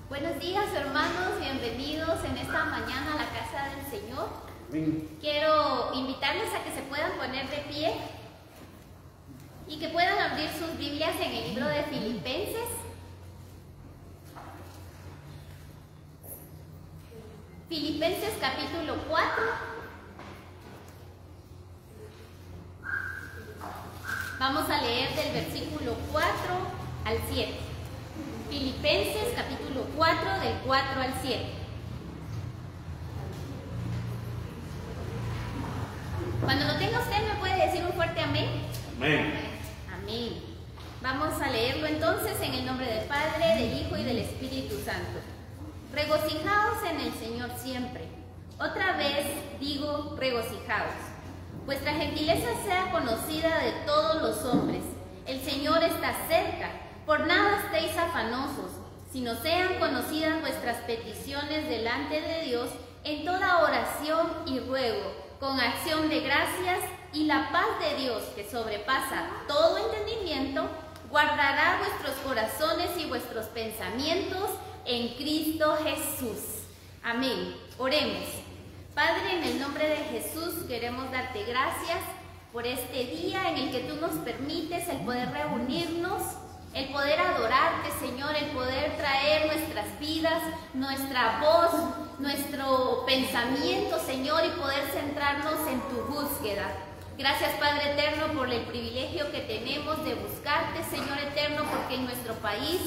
Buenos días, hermanos, bienvenidos en esta mañana a la casa del Señor. Quiero invitarles a que se puedan poner de pie y que puedan abrir sus Biblias en el libro de Filipenses. Filipenses capítulo 4. Vamos a leer del versículo 4 al 7. Filipenses capítulo 4 del 4 al 7. Cuando lo tenga usted me puede decir un fuerte amén. Amén. Amén. Vamos a leerlo entonces en el nombre del Padre, del Hijo y del Espíritu Santo. Regocijaos en el Señor siempre. Otra vez digo, regocijaos. Vuestra gentileza sea conocida de todos los hombres. El Señor está cerca. Por nada estéis afanosos, sino sean conocidas vuestras peticiones delante de Dios en toda oración y ruego, con acción de gracias, y la paz de Dios, que sobrepasa todo entendimiento, guardará vuestros corazones y vuestros pensamientos en Cristo Jesús. Amén. Oremos. Padre, en el nombre de Jesús queremos darte gracias por este día en el que tú nos permites el poder reunirnos, el poder adorarte, Señor, el poder traer nuestras vidas, nuestra voz, nuestro pensamiento, Señor, y poder centrarnos en tu búsqueda. Gracias, Padre eterno, por el privilegio que tenemos de buscarte, Señor eterno, porque en nuestro país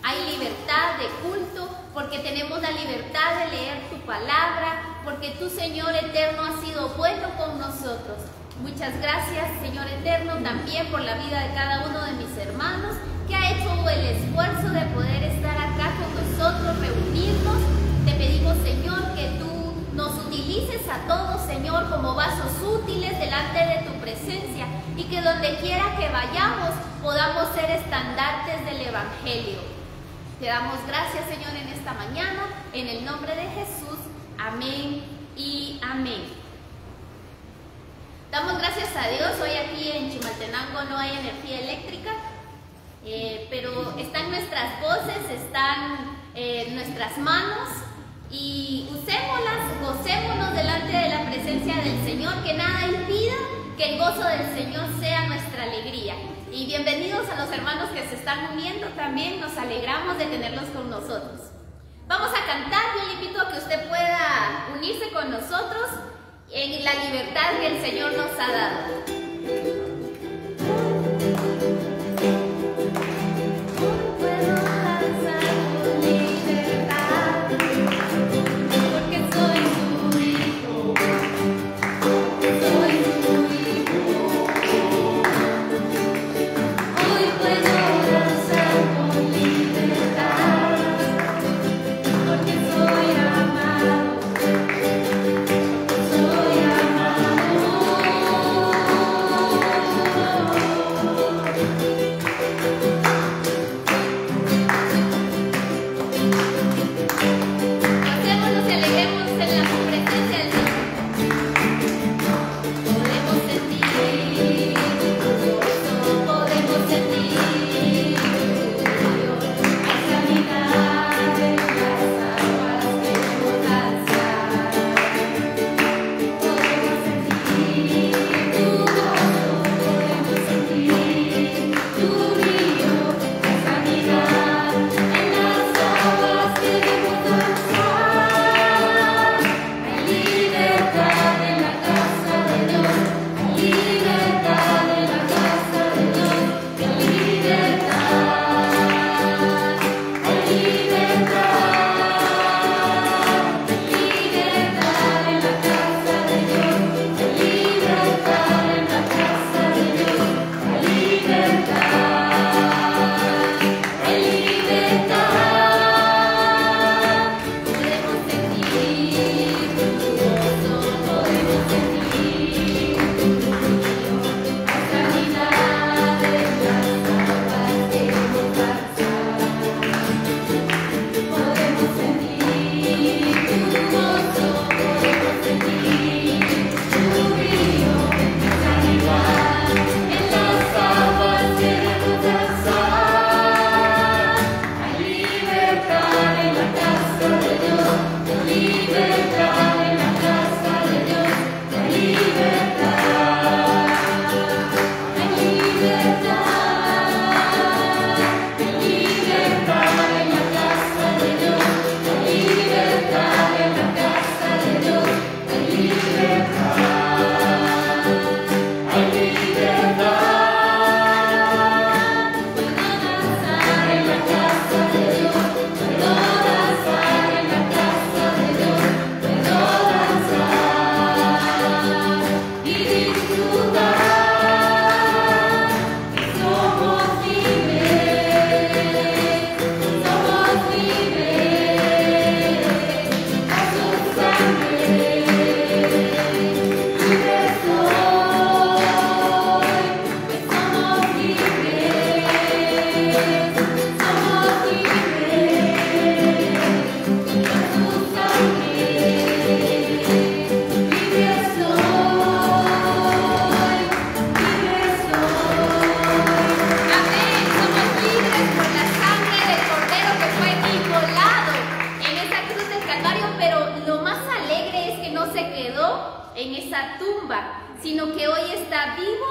hay libertad de culto, porque tenemos la libertad de leer tu palabra, porque tú, Señor eterno, has sido bueno con nosotros. Muchas gracias, Señor eterno, también por la vida de cada uno de mis hermanos, que ha hecho el esfuerzo de poder estar acá con nosotros, reunirnos. Te pedimos, Señor, que tú nos utilices a todos, Señor, como vasos útiles delante de tu presencia, y que donde quiera que vayamos podamos ser estandartes del Evangelio. Te damos gracias, Señor, en esta mañana, en el nombre de Jesús. Amén y amén. Damos gracias a Dios. Hoy aquí en Chimaltenango no hay energía eléctrica, pero están nuestras voces, están nuestras manos, y usémoslas, gocémonos delante de la presencia del Señor, que nada impida que el gozo del Señor sea nuestra alegría. Y bienvenidos a los hermanos que se están uniendo también, nos alegramos de tenerlos con nosotros. Vamos a cantar. Yo le invito a que usted pueda unirse con nosotros en la libertad que el Señor nos ha dado. Soy amado. sino que hoy está vivo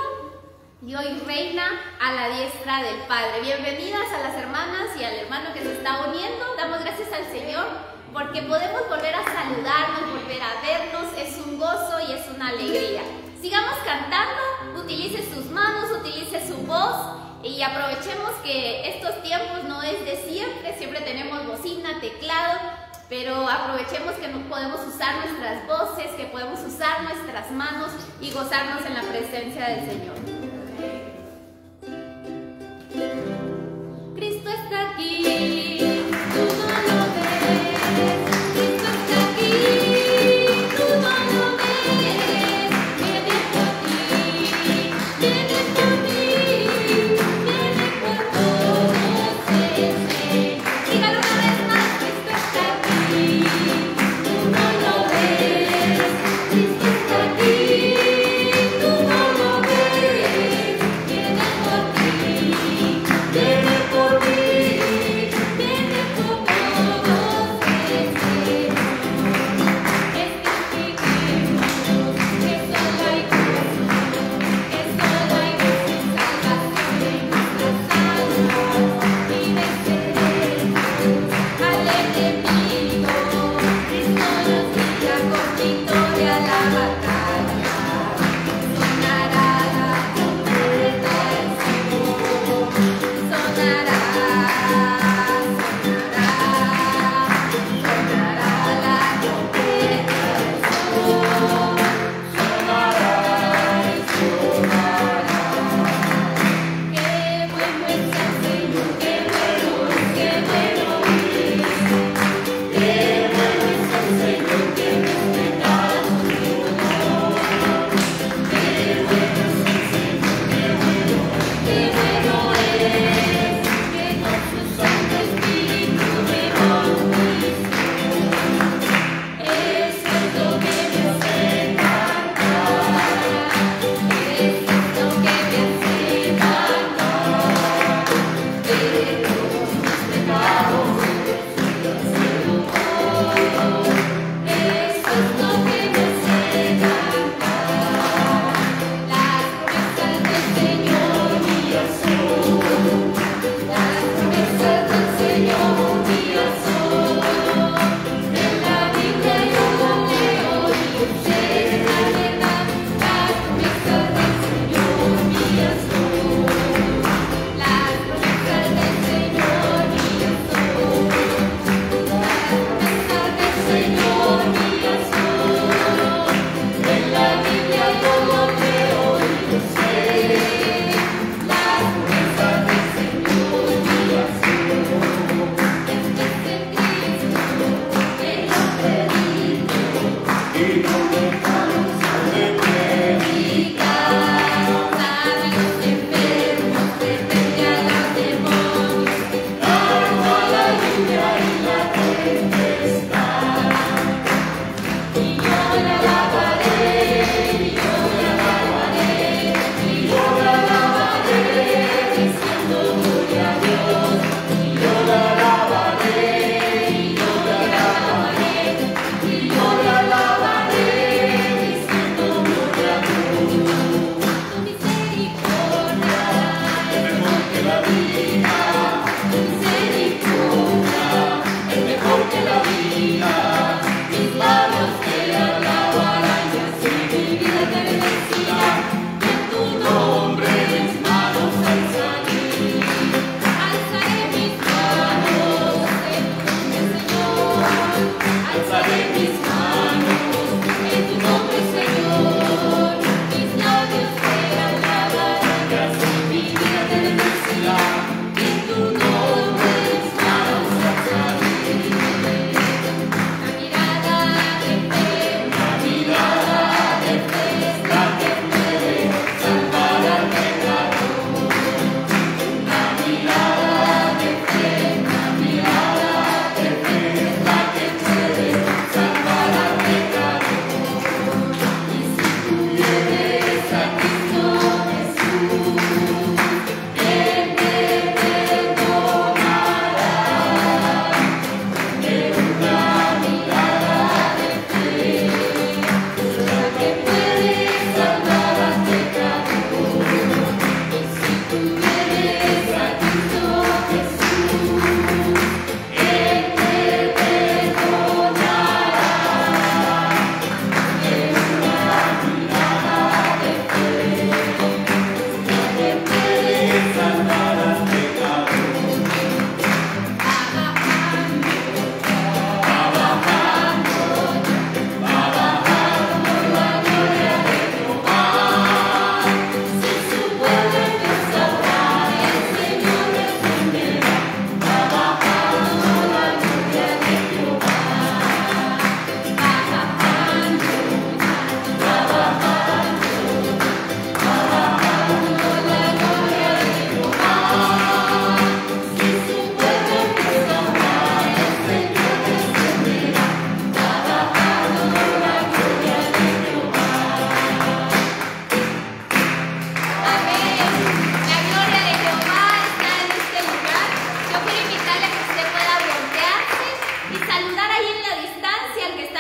y hoy reina a la diestra del Padre. Bienvenidas a las hermanas y al hermano que se está uniendo. Damos gracias al Señor porque podemos volver a saludarnos, volver a vernos. Es un gozo y es una alegría. Sigamos cantando, utilice sus manos, utilice su voz y aprovechemos que estos tiempos no es de siempre. Siempre tenemos bocina, teclado, pero aprovechemos que no podemos usar nuestras voces, que podemos usar nuestras manos y gozarnos en la presencia del Señor. Cristo está aquí, tú no lo ves. Cristo está aquí, tú no lo ves. Viene por ti, viene por mí, viene por todos. Dígalo una vez más, Cristo está aquí, tú no lo ves. Cristo está aquí, tú no lo ves.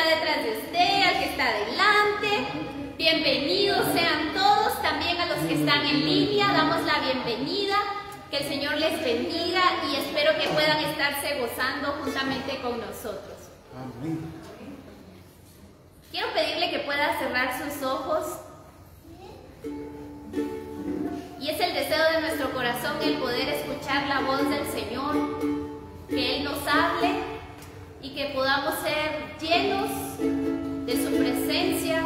detrás de usted, al que está adelante. Bienvenidos sean todos, también a los que están en línea, damos la bienvenida. Que el Señor les bendiga y espero que puedan estarse gozando juntamente con nosotros. Amén. Quiero pedirle que pueda cerrar sus ojos. Y es el deseo de nuestro corazón el poder escuchar la voz del Señor, que Él nos hable y que podamos ser llenos de su presencia,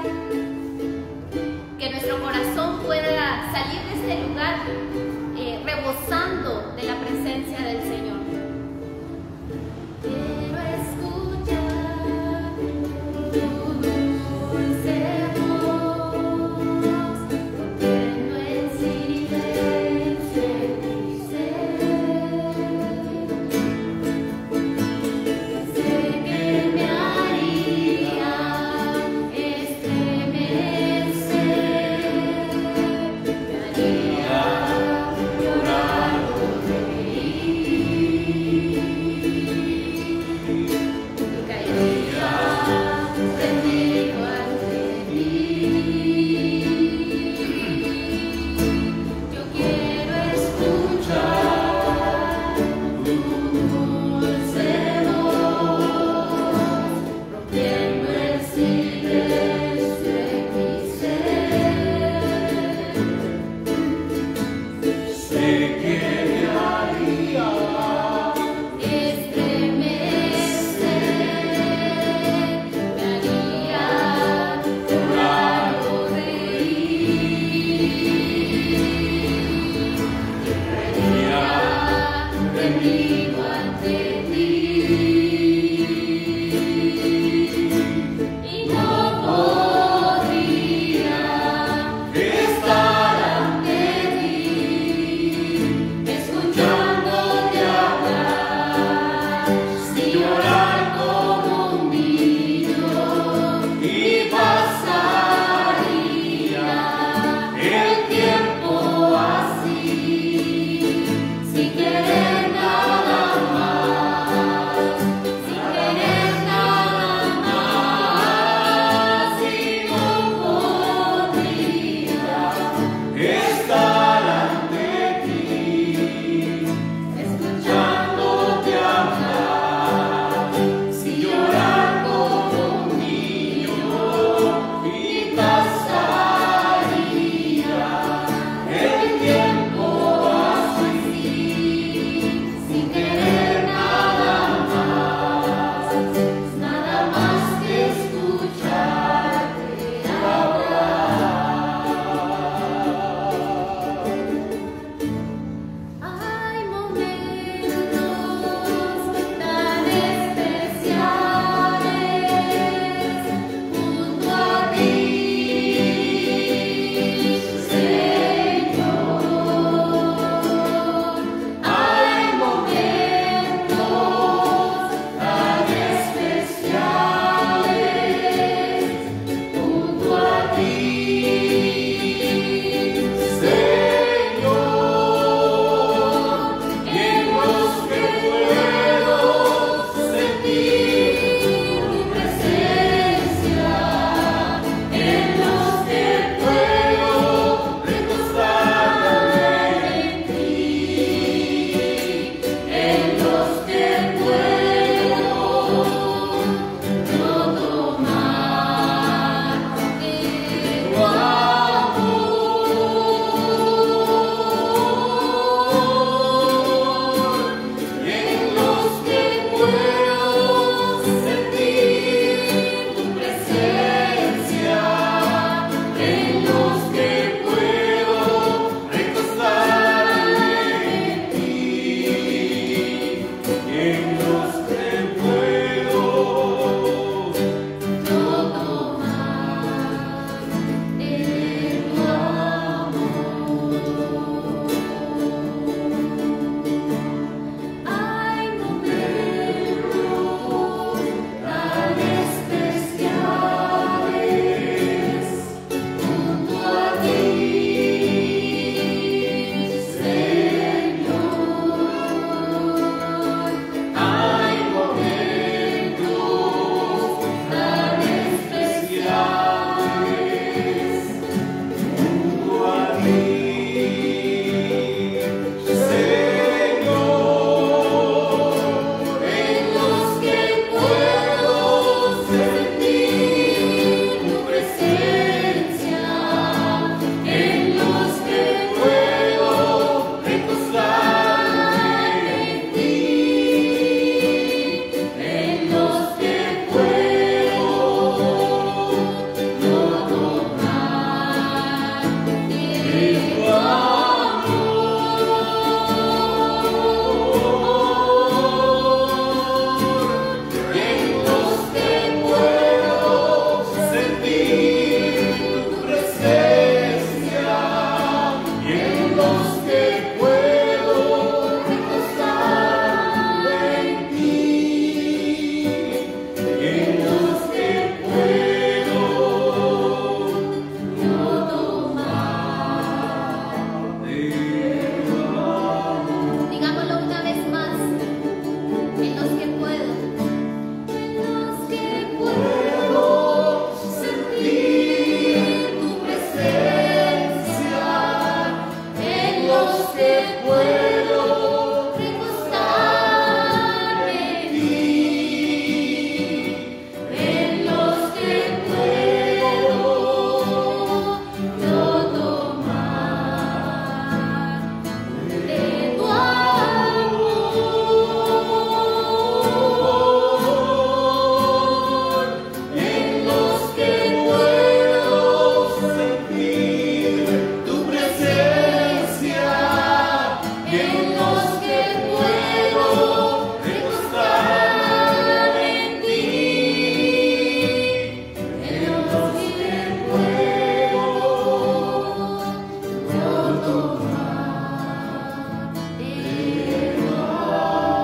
que nuestro corazón pueda salir de este lugar rebosando de la presencia del Señor. Quiero escuchar tu dulce voz, rompiendo el silencio en mi ser. Sé que me haría estremecer, me haría llorar. en los que puedo sentir tu presencia, en los que puedo recostarme en ti, en los que puedo yo tomar de tu amor, en los que puedo sentir tu presencia, en los que puedo recostar en ti, en los que puedo yo tomar de tu amor.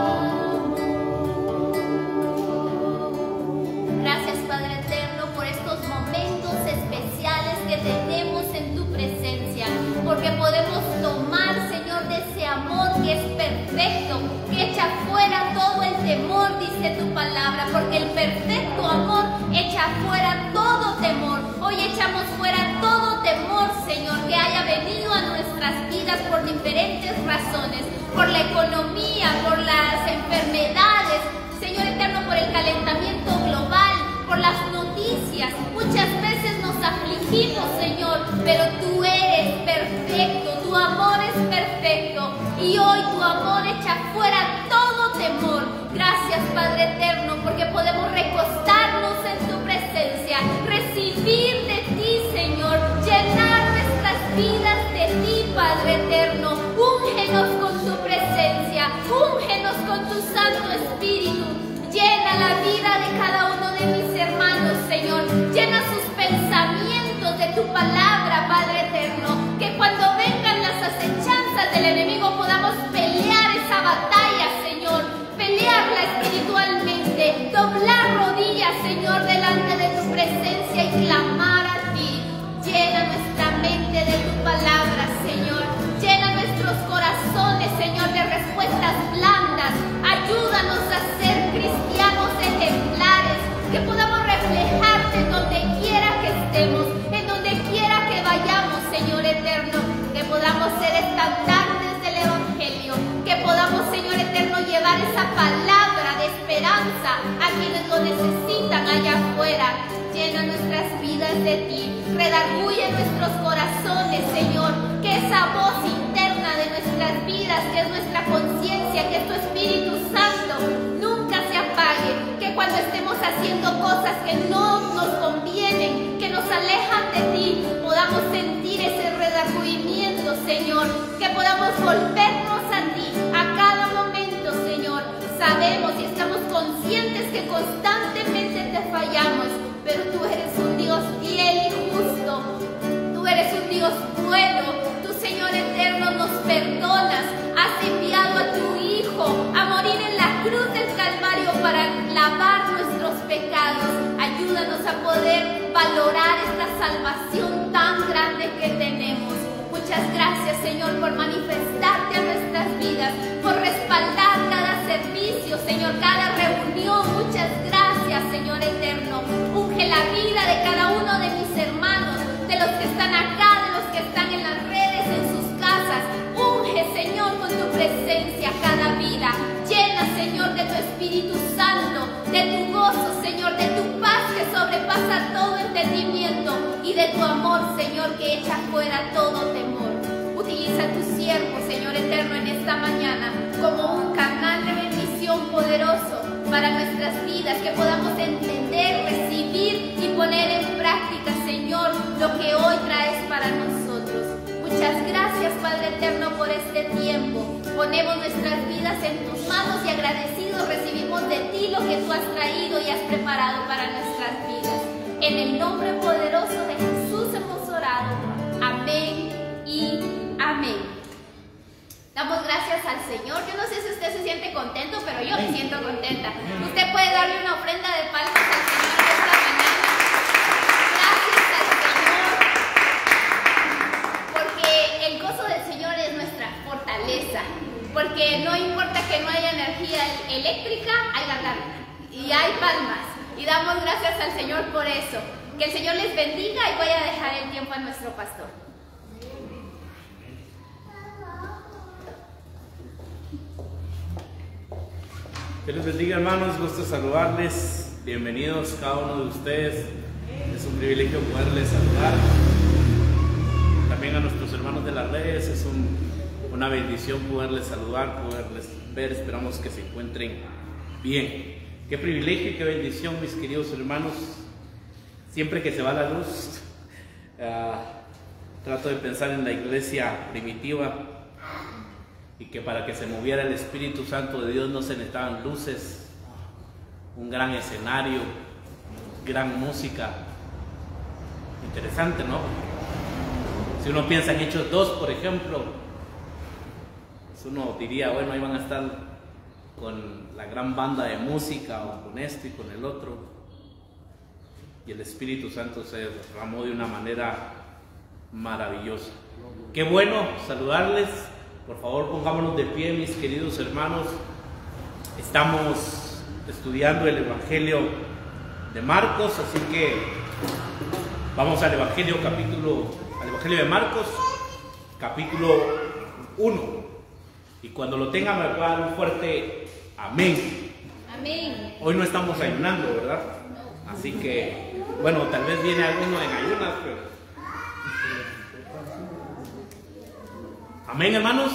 Gracias, Padre Eterno, por estos momentos especiales que tenemos en tu presencia, porque podemos tomar, Señor, de ese amor que es perfecto, que echa fuera todo el temor, dice tu palabra, porque el perfecto amor echa fuera todo temor. Hoy echamos fuera todo temor, Señor, que haya venido a nuestras vidas por diferentes razones, por la economía, por las enfermedades, Señor eterno, por el calentamiento global, por las noticias. Muchas veces nos afligimos, Señor, pero tú eres perfecto, tu amor es perfecto, y hoy tu amor echa fuera todo temor. Gracias, Padre eterno, porque podemos recostarnos en tu presencia, recibir de ti, Señor, llenar nuestras vidas de ti, Padre eterno. Úngenos con tu presencia, úngenos con tu Santo Espíritu. Llena la vida de cada uno de mis hermanos, Señor. Llena sus pensamientos de tu palabra, Padre eterno. Que cuando vengan las acechanzas del enemigo podamos pelear esa batalla, Señor. Pelearla espiritualmente. Doblar rodillas, Señor, delante de tu presencia y clamar a ti. Llena nuestra mente de tu palabra, Señor. Llena nuestros corazones, Señor, de respuestas blandas. Ayúdanos a ser cristianos ejemplares, que podamos reflejarte en donde quiera que estemos, en donde quiera que vayamos, Señor eterno, que podamos ser estandartes del Evangelio, que podamos, Señor eterno, llevar esa palabra de esperanza a quienes lo necesitan allá afuera. Llena nuestras vidas de ti, redarguye nuestros corazones, Señor, que esa voz interna de nuestras vidas, que es nuestra conciencia, que es tu Espíritu Santo, nunca se apague, que cuando estemos haciendo cosas que no nos convienen, que nos alejan de ti, podamos sentir ese redargüimiento, Señor, que podamos volvernos a ti a cada momento, Señor. Sabemos y estamos conscientes que constantemente te fallamos, pero tú eres un Dios fiel y justo. Tú eres un Dios bueno. Tú, Señor eterno, nos perdonas. Has enviado a tu Hijo a morir en la cruz del Calvario para lavar nuestros pecados. Ayúdanos a poder valorar esta salvación tan grande que tenemos. Muchas gracias, Señor, por manifestarte a nuestras vidas, por respaldar cada servicio, Señor, cada reunión. Muchas gracias, Señor eterno. Unge la vida de cada uno de mis hermanos, de los que están acá, de los que están en las redes, en sus casas. Unge, Señor, con tu presencia cada vida. Llena, Señor, de tu Espíritu Santo, de tu gozo, Señor, de tu paz que sobrepasa todo entendimiento y de tu amor, Señor, que echa fuera todo temor. Utiliza a tu siervo, Señor eterno, en esta mañana como un canal de bendición poderoso para nuestras vidas, que podamos entender, recibir y poner en práctica, Señor, lo que hoy traes para nosotros. Muchas gracias, Padre eterno, por este tiempo. Ponemos nuestras vidas en tus manos y agradecidos recibimos de ti lo que tú has traído y has preparado para nuestras vidas. En el nombre poderoso de Jesús hemos orado. Amén y amén. Damos gracias al Señor. Yo no sé si usted se siente contento, pero yo me siento contenta. Usted puede darle una ofrenda de palmas al Señor esta mañana. Gracias al Señor, porque el gozo del Señor es nuestra fortaleza, porque porque no importa que no haya energía eléctrica, hay garganta y hay palmas. Y damos gracias al Señor por eso. Que el Señor les bendiga y voy a dejar el tiempo a nuestro pastor. Que les bendiga, hermanos, gusto saludarles. Bienvenidos cada uno de ustedes. Es un privilegio poderles saludar. También a nuestros hermanos de las redes es una bendición poderles saludar, poderles ver. Esperamos que se encuentren bien. Qué privilegio y qué bendición, mis queridos hermanos. Siempre que se va la luz, trato de pensar en la iglesia primitiva y que para que se moviera el Espíritu Santo de Dios no se necesitaban luces, un gran escenario, gran música. Interesante, ¿no? Si uno piensa en Hechos 2, por ejemplo, pues uno diría, bueno, ahí van a estar con la gran banda de música o con esto y con el otro. Y el Espíritu Santo se derramó de una manera maravillosa. Qué bueno saludarles. Por favor, pongámonos de pie, mis queridos hermanos. Estamos estudiando el Evangelio de Marcos, así que vamos al Evangelio de Marcos, capítulo 1. Y cuando lo tengan me va a dar un fuerte amén. Amén. Hoy no estamos ayunando, ¿verdad? Así que, bueno, tal vez viene alguno en ayunas, pero... Amén, hermanos.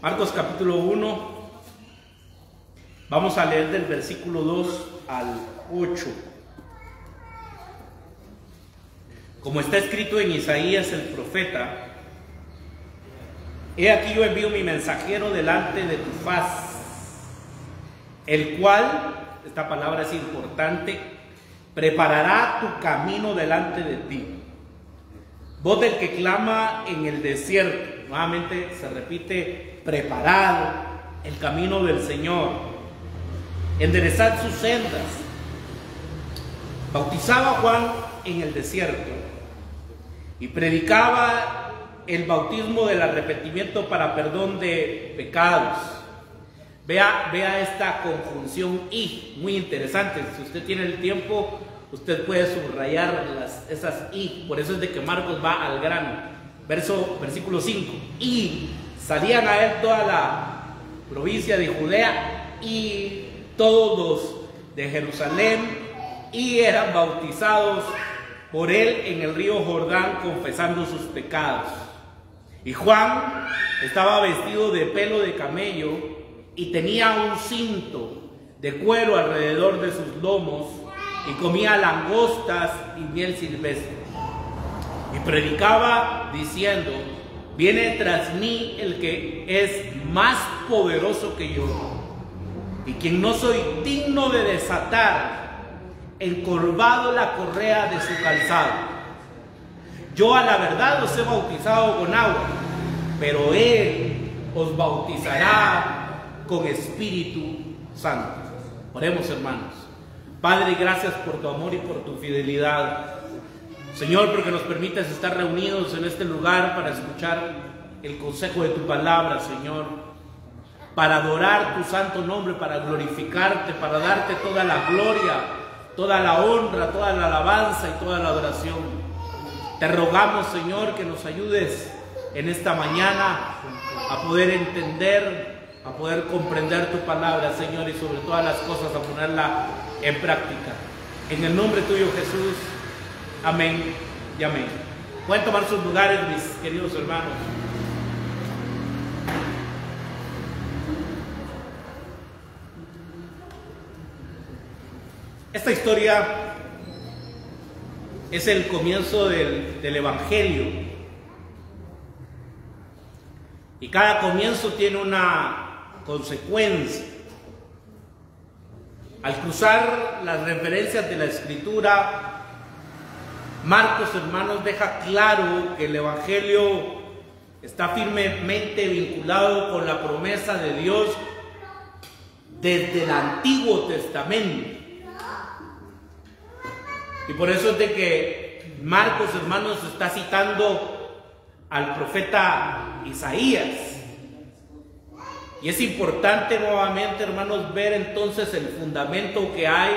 Marcos capítulo 1. Vamos a leer del versículo 2 al 8. Como está escrito en Isaías el profeta: he aquí yo envío mi mensajero delante de tu faz, el cual, esta palabra es importante, preparará tu camino delante de ti. Voz del que clama en el desierto. Nuevamente se repite: preparad el camino del Señor, enderezad sus sendas. Bautizaba Juan en el desierto y predicaba el bautismo del arrepentimiento para perdón de pecados. Vea esta conjunción y, muy interesante. Si usted tiene el tiempo, usted puede subrayar esas y. Por eso es de que Marcos va al grano. Versículo 5. Y salían a él toda la provincia de Judea y todos los de Jerusalén, y eran bautizados por él en el río Jordán, confesando sus pecados. Y Juan estaba vestido de pelo de camello y tenía un cinto de cuero alrededor de sus lomos, y comía langostas y miel silvestre. Y predicaba diciendo: viene tras mí el que es más poderoso que yo, y quien no soy digno de desatar encorvado la correa de su calzado. Yo a la verdad os he bautizado con agua, pero él os bautizará con Espíritu Santo. Oremos, hermanos. Padre, gracias por tu amor y por tu fidelidad. Señor, porque nos permites estar reunidos en este lugar para escuchar el consejo de tu palabra, Señor, para adorar tu santo nombre, para glorificarte, para darte toda la gloria, toda la honra, toda la alabanza y toda la adoración. Te rogamos, Señor, que nos ayudes en esta mañana a poder entender, a poder comprender tu palabra, Señor, y sobre todas las cosas a ponerla en práctica. En el nombre tuyo, Jesús. Amén y amén. Pueden tomar sus lugares, mis queridos hermanos. Esta historia es el comienzo del Evangelio. Y cada comienzo tiene una consecuencia. Al cruzar las referencias de la Escritura, Marcos, hermanos, deja claro que el Evangelio está firmemente vinculado con la promesa de Dios desde el Antiguo Testamento. Y por eso es de que Marcos, hermanos, está citando al profeta Isaías. Y es importante nuevamente, hermanos, ver entonces el fundamento que hay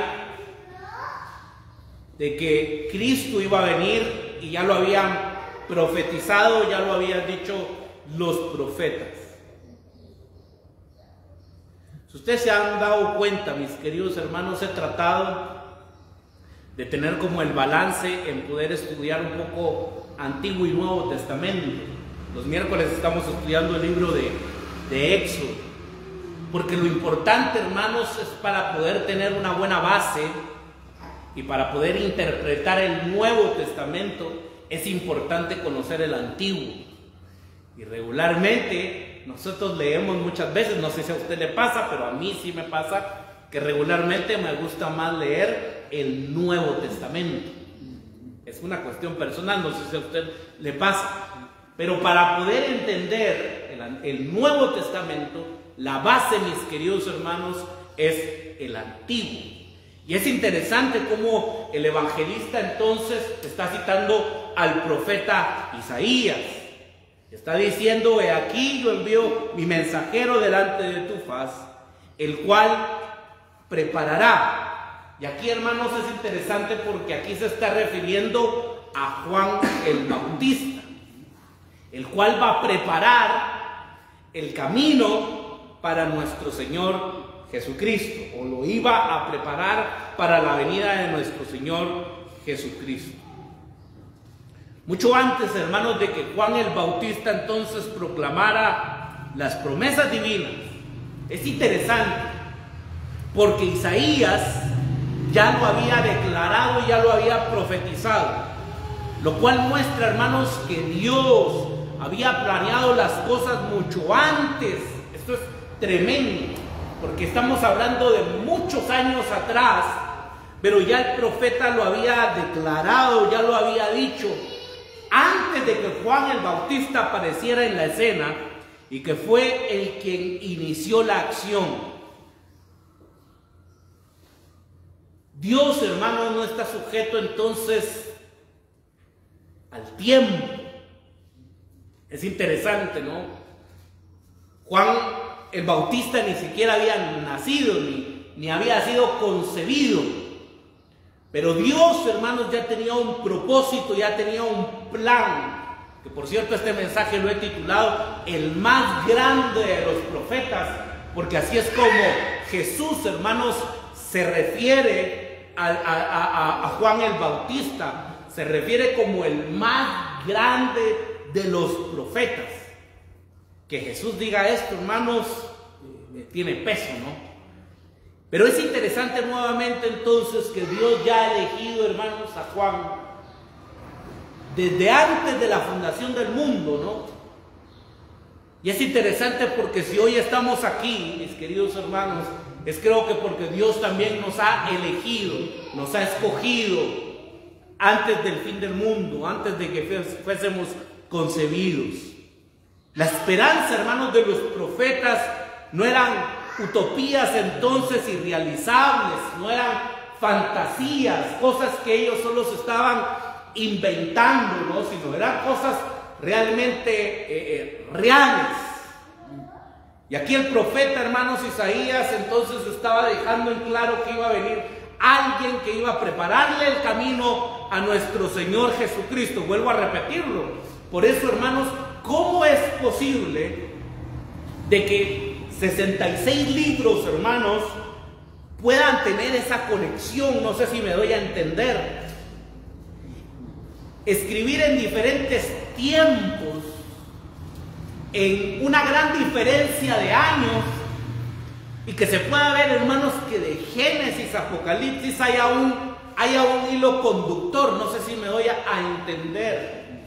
de que Cristo iba a venir, y ya lo habían profetizado, ya lo habían dicho los profetas. Si ustedes se han dado cuenta, mis queridos hermanos, he tratado de tener como el balance en poder estudiar un poco Antiguo y Nuevo Testamento. Los miércoles estamos estudiando el libro de Éxodo, porque lo importante, hermanos, es para poder tener una buena base y para poder interpretar el Nuevo Testamento, es importante conocer el Antiguo. Y regularmente nosotros leemos muchas veces, no sé si a usted le pasa, pero a mí sí me pasa, que regularmente me gusta más leer el Nuevo Testamento. Es una cuestión personal, no sé si a usted le pasa. Pero para poder entender el Nuevo Testamento, la base, mis queridos hermanos, es el Antiguo. Y es interesante cómo el evangelista entonces está citando al profeta Isaías. Está diciendo: he aquí yo envío mi mensajero delante de tu faz, el cual preparará. Y aquí, hermanos, es interesante porque aquí se está refiriendo a Juan el Bautista, el cual va a preparar el camino para nuestro Señor Jesucristo, o lo iba a preparar para la venida de nuestro Señor Jesucristo. Mucho antes, hermanos, de que Juan el Bautista entonces proclamara las promesas divinas. Es interesante porque Isaías ya lo había declarado, ya lo había profetizado, lo cual muestra, hermanos, que Dios había planeado las cosas mucho antes. Esto es tremendo, porque estamos hablando de muchos años atrás, pero ya el profeta lo había declarado, ya lo había dicho, antes de que Juan el Bautista apareciera en la escena, y que fue el quien inició la acción. Dios, hermanos, no está sujeto entonces al tiempo. Es interesante, ¿no? Juan el Bautista ni siquiera había nacido, ni había sido concebido. Pero Dios, hermanos, ya tenía un propósito, ya tenía un plan. Que por cierto, este mensaje lo he titulado el más grande de los profetas, porque así es como Jesús, hermanos, se refiere a Juan el Bautista. Se refiere como el más grande de los profetas. Que Jesús diga esto, hermanos, tiene peso, ¿no? Pero es interesante nuevamente entonces que Dios ya ha elegido, hermanos, a Juan desde antes de la fundación del mundo, ¿no? Y es interesante porque si hoy estamos aquí, mis queridos hermanos, es creo que porque Dios también nos ha elegido, nos ha escogido antes del fin del mundo, antes de que fuésemos concebidos. La esperanza, hermanos, de los profetas no eran utopías entonces irrealizables, no eran fantasías, cosas que ellos solo se estaban inventando, ¿no? Sino eran cosas realmente reales. Y aquí el profeta, hermanos, Isaías entonces estaba dejando en claro que iba a venir alguien que iba a prepararle el camino a nuestro Señor Jesucristo. Vuelvo a repetirlo. Por eso, hermanos, ¿cómo es posible de que 66 libros, hermanos, puedan tener esa conexión? No sé si me doy a entender. Escribir en diferentes tiempos, en una gran diferencia de años, y que se pueda ver, hermanos, que de Génesis a Apocalipsis haya un hilo conductor. No sé si me doy a entender.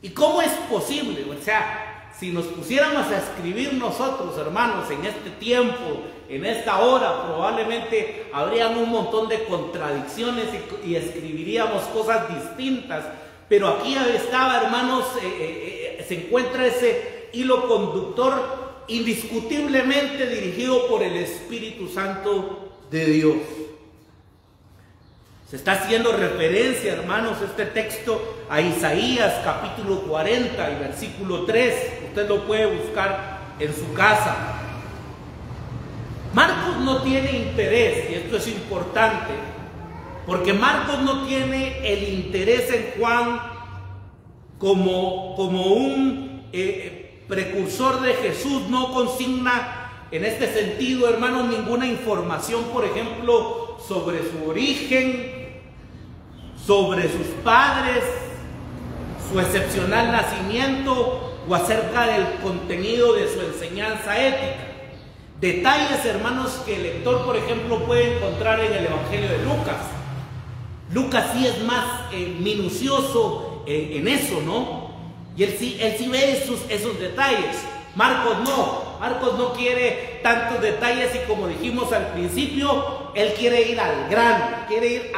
¿Y cómo es posible? O sea, si nos pusiéramos a escribir nosotros, hermanos, en este tiempo, en esta hora, probablemente habrían un montón de contradicciones y escribiríamos cosas distintas. Pero aquí estaba, hermanos, se encuentra ese hilo conductor indiscutiblemente dirigido por el Espíritu Santo de Dios. Se está haciendo referencia, hermanos, este texto a Isaías capítulo 40 y versículo 3. Usted lo puede buscar en su casa. Marcos no tiene interés, y esto es importante, porque Marcos no tiene el interés en Juan como un precursor de Jesús. No consigna en este sentido, hermanos, ninguna información, por ejemplo, sobre su origen, sobre sus padres, su excepcional nacimiento o acerca del contenido de su enseñanza ética. Detalles, hermanos, que el lector, por ejemplo, puede encontrar en el Evangelio de Lucas. Lucas sí es más minucioso en eso, ¿no? Y él sí ve esos detalles. Marcos no quiere tantos detalles, y como dijimos al principio, él quiere ir al grano, quiere ir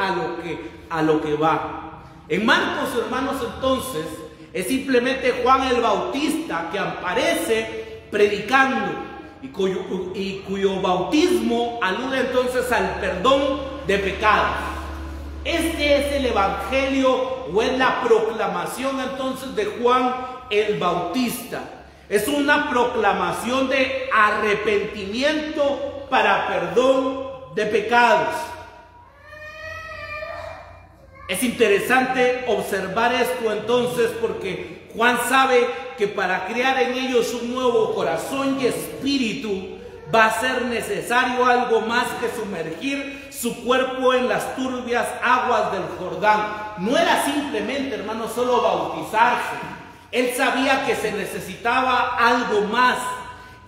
a lo que va. En Marcos, hermanos, entonces, es simplemente Juan el Bautista que aparece predicando, y cuyo bautismo alude entonces al perdón de pecados. Este es el evangelio, o es la proclamación entonces de Juan el Bautista. Es una proclamación de arrepentimiento para perdón de pecados. Es interesante observar esto entonces, porque Juan sabe que para crear en ellos un nuevo corazón y espíritu va a ser necesario algo más que sumergir su cuerpo en las turbias aguas del Jordán. No era simplemente, hermanos, solo bautizarse. Él sabía que se necesitaba algo más,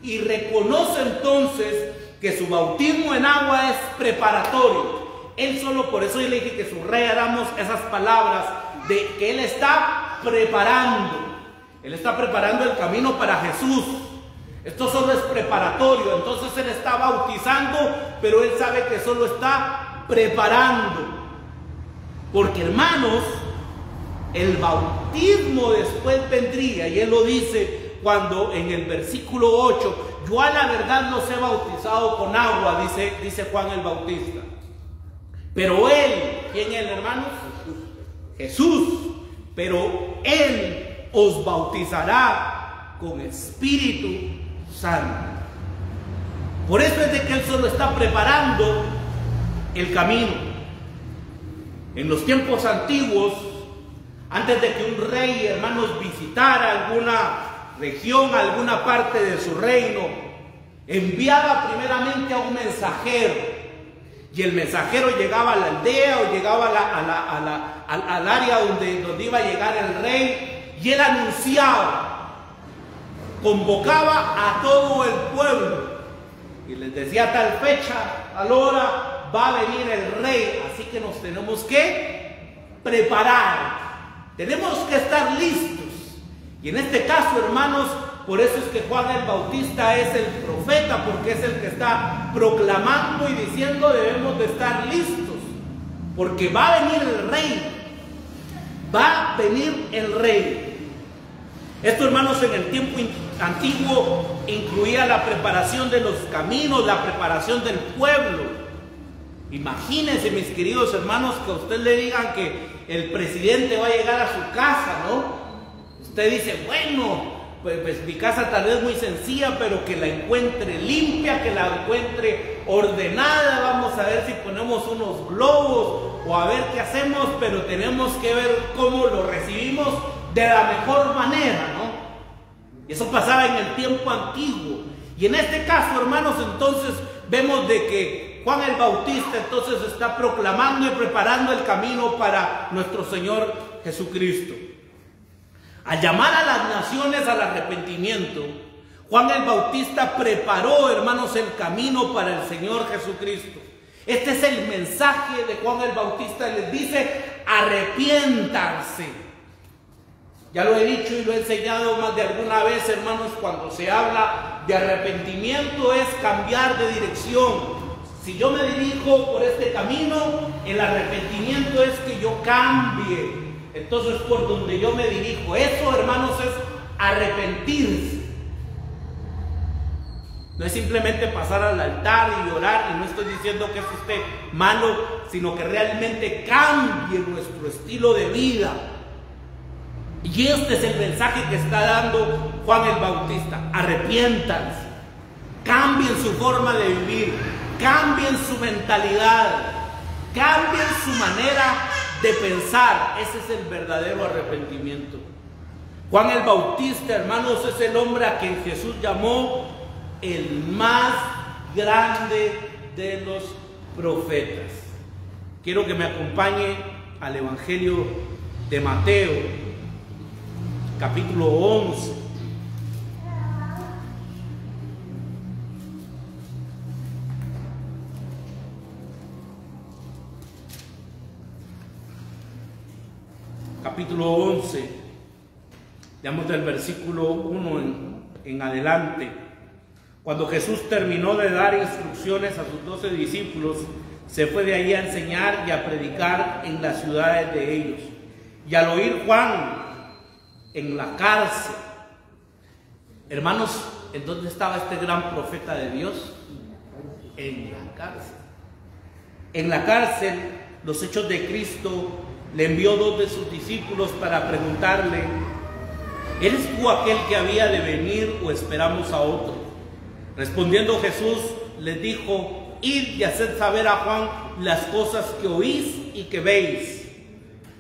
y reconoce entonces que su bautismo en agua es preparatorio. Él solo, por eso yo le dije que subrayáramos esas palabras de que él está preparando. Él está preparando el camino para Jesús. Esto solo es preparatorio. Entonces él está bautizando, pero él sabe que solo está preparando. Porque, hermanos, el bautismo después vendría, y él lo dice cuando en el versículo 8, yo a la verdad los he bautizado con agua, dice Juan el Bautista. Pero él, ¿quién es el hermano? Jesús. Pero él os bautizará con Espíritu Santo. Por eso es de que él solo está preparando el camino. En los tiempos antiguos, antes de que un rey, hermanos, visitara alguna región, alguna parte de su reino, enviaba primeramente a un mensajero. Y el mensajero llegaba a la aldea o llegaba al área donde iba a llegar el rey, y él anunciaba, convocaba a todo el pueblo y les decía: tal fecha, tal hora va a venir el rey, así que nos tenemos que preparar, tenemos que estar listos. Y en este caso, hermanos, por eso es que Juan el Bautista es el profeta, porque es el que está proclamando y diciendo: debemos de estar listos, porque va a venir el rey, va a venir el rey. Esto, hermanos, en el tiempo antiguo incluía la preparación de los caminos, la preparación del pueblo. Imagínense, mis queridos hermanos, que a usted le digan que el presidente va a llegar a su casa, ¿no? Usted dice: bueno, pues mi casa tal vez muy sencilla, pero que la encuentre limpia, que la encuentre ordenada. Vamos a ver si ponemos unos globos o a ver qué hacemos, pero tenemos que ver cómo lo recibimos de la mejor manera, ¿no? Y eso pasaba en el tiempo antiguo. Y en este caso, hermanos, entonces vemos de que Juan el Bautista entonces está proclamando y preparando el camino para nuestro Señor Jesucristo. Al llamar a las naciones al arrepentimiento, Juan el Bautista preparó, hermanos, el camino para el Señor Jesucristo. Este es el mensaje de Juan el Bautista. Les dice: arrepiéntanse. Ya lo he dicho y lo he enseñado más de alguna vez, hermanos, cuando se habla de arrepentimiento es cambiar de dirección. Si yo me dirijo por este camino, el arrepentimiento es que yo cambie entonces por donde yo me dirijo. Eso, hermanos, es arrepentirse. No es simplemente pasar al altar y orar, y no estoy diciendo que eso esté malo, sino que realmente cambie nuestro estilo de vida. Y este es el mensaje que está dando Juan el Bautista: arrepiéntanse. cambien su forma de vivir, cambien su mentalidad, cambien su manera de pensar. Ese es el verdadero arrepentimiento. Juan el Bautista, hermanos, es el hombre a quien Jesús llamó el más grande de los profetas. Quiero que me acompañe al Evangelio de Mateo, capítulo 11. Capítulo 11, digamos del versículo 1 en adelante. Cuando Jesús terminó de dar instrucciones a sus 12 discípulos, se fue de ahí a enseñar y a predicar en las ciudades de ellos. Y al oír Juan en la cárcel, hermanos, ¿en dónde estaba este gran profeta de Dios? En la cárcel. En la cárcel, los Hechos de Cristo le envió 2 de sus discípulos para preguntarle: ¿eres tú aquel que había de venir o esperamos a otro? Respondiendo Jesús les dijo: id y haced saber a Juan las cosas que oís y que veis.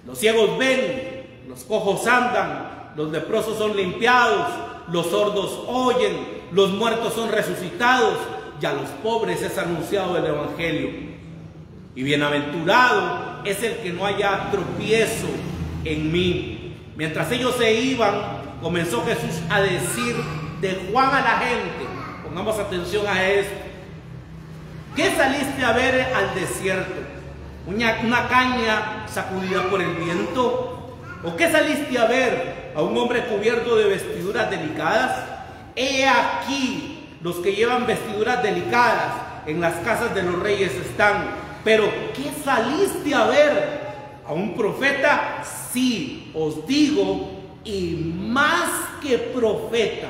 Los ciegos ven, los cojos andan, los leprosos son limpiados, los sordos oyen, los muertos son resucitados, y a los pobres es anunciado el Evangelio. Y bienaventurado es el que no haya tropiezo en mí. Mientras ellos se iban, comenzó Jesús a decir de Juan a la gente, pongamos atención a esto: ¿qué saliste a ver al desierto? ¿Una caña sacudida por el viento? ¿O qué saliste a ver? ¿A un hombre cubierto de vestiduras delicadas? He aquí, los que llevan vestiduras delicadas en las casas de los reyes están. Pero ¿qué saliste a ver? ¿A un profeta? Sí, os digo, y más que profeta,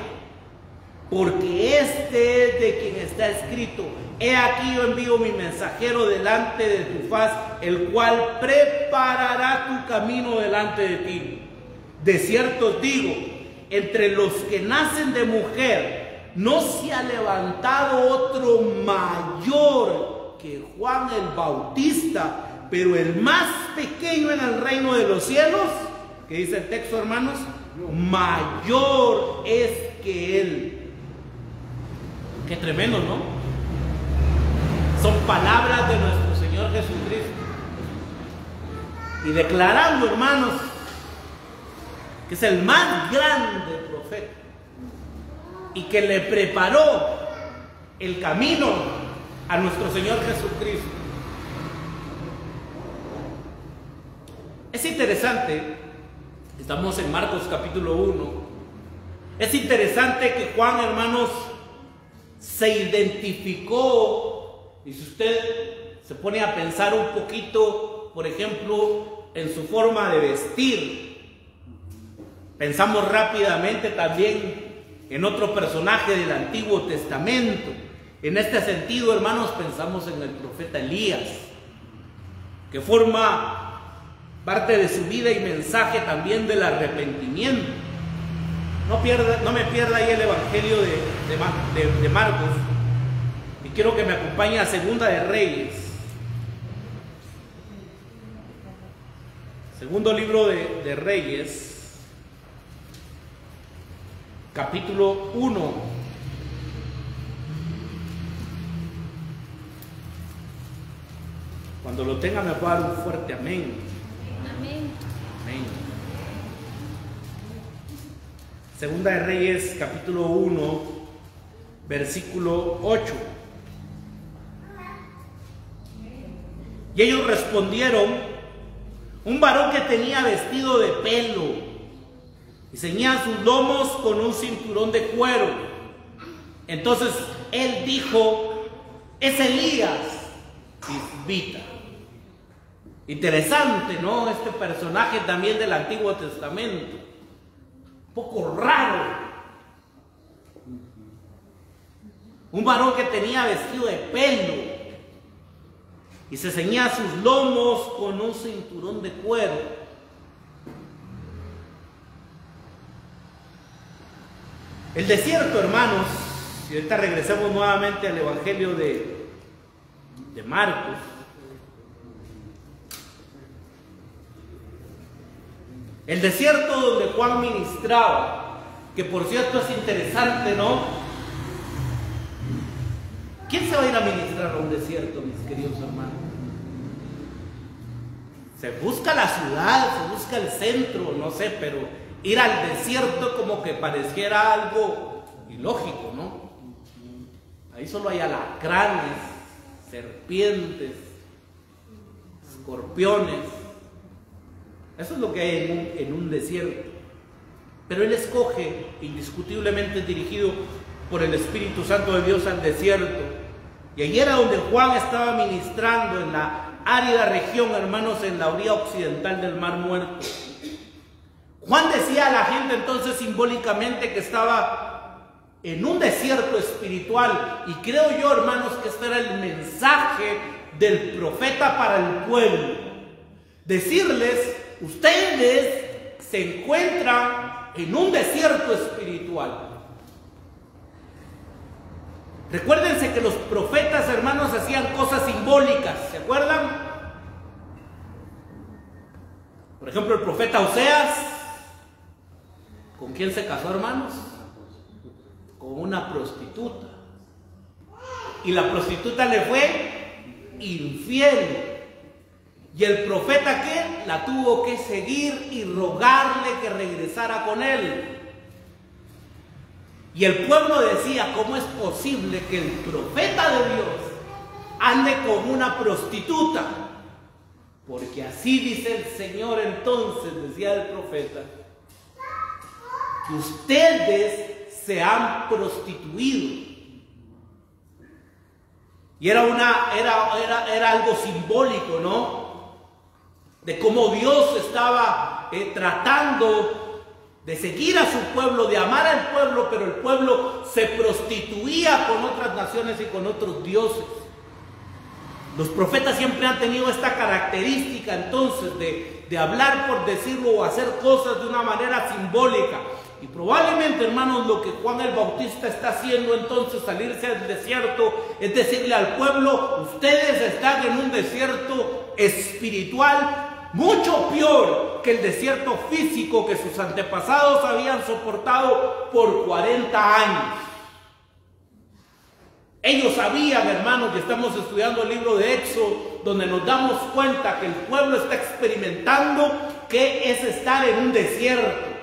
porque este es de quien está escrito: he aquí yo envío mi mensajero delante de tu faz, el cual preparará tu camino delante de ti. De cierto os digo, entre los que nacen de mujer no se ha levantado otro mayor que Juan el Bautista, pero el más pequeño en el reino de los cielos, ¿qué dice el texto, hermanos? Mayor es que él. Qué tremendo, ¿no? Son palabras de nuestro Señor Jesucristo. Y declarando, hermanos, que es el más grande profeta y que le preparó el camino a nuestro Señor Jesucristo. Es interesante, estamos en Marcos capítulo 1, es interesante que Juan, hermanos, se identificó, y si usted se pone a pensar un poquito, por ejemplo, en su forma de vestir, pensamos rápidamente también en otro personaje del Antiguo Testamento. En este sentido, hermanos, pensamos en el profeta Elías, que forma parte de su vida y mensaje también del arrepentimiento. No me pierda ahí el Evangelio de Marcos, y quiero que me acompañe a Segunda de Reyes, segundo libro de Reyes, capítulo 1. Cuando lo tenga me puede dar un fuerte amén. Amén. Amén. Segunda de Reyes, capítulo 1, versículo 8. Y ellos respondieron: un varón que tenía vestido de pelo y ceñía sus lomos con un cinturón de cuero. Entonces él dijo: es Elías, tisbita. Interesante, ¿no? Este personaje también del Antiguo Testamento. Un poco raro. Un varón que tenía vestido de pelo y se ceñía sus lomos con un cinturón de cuero. El desierto, hermanos, Si ahorita regresamos nuevamente al Evangelio de Marcos, el desierto donde Juan ministraba, que por cierto es interesante, ¿no? ¿Quién se va a ir a ministrar a un desierto, mis queridos hermanos? Se busca la ciudad, se busca el centro, no sé, pero ir al desierto como que pareciera algo ilógico, ¿no? Ahí solo hay alacranes, serpientes, escorpiones. Eso es lo que hay en un desierto. Pero él escoge, indiscutiblemente dirigido por el Espíritu Santo de Dios, al desierto. Y allí era donde Juan estaba ministrando, en la árida región, hermanos, en la orilla occidental del Mar Muerto. Juan decía a la gente entonces simbólicamente que estaba en un desierto espiritual, y creo yo, hermanos, que este era el mensaje del profeta para el pueblo. Decirles: ustedes se encuentran en un desierto espiritual. Recuérdense que los profetas, hermanos, hacían cosas simbólicas, ¿se acuerdan? Por ejemplo, el profeta Oseas, ¿con quién se casó, hermanos? Con una prostituta. Y la prostituta le fue infiel. Y el profeta, ¿qué? La tuvo que seguir y rogarle que regresara con él. Y el pueblo decía: ¿cómo es posible que el profeta de Dios ande con una prostituta? Porque así dice el Señor. Entonces, decía el profeta, que ustedes se han prostituido. Y era algo simbólico, ¿no? De cómo Dios estaba tratando de seguir a su pueblo, de amar al pueblo, pero el pueblo se prostituía con otras naciones y con otros dioses. Los profetas siempre han tenido esta característica entonces de hablar, por decirlo, o hacer cosas de una manera simbólica. Y probablemente, hermanos, lo que Juan el Bautista está haciendo entonces, salirse al desierto, es decirle al pueblo: ustedes están en un desierto espiritual mucho peor que el desierto físico que sus antepasados habían soportado por 40 años. Ellos sabían, hermanos, y estamos estudiando el libro de Éxodo, donde nos damos cuenta que el pueblo está experimentando qué es estar en un desierto.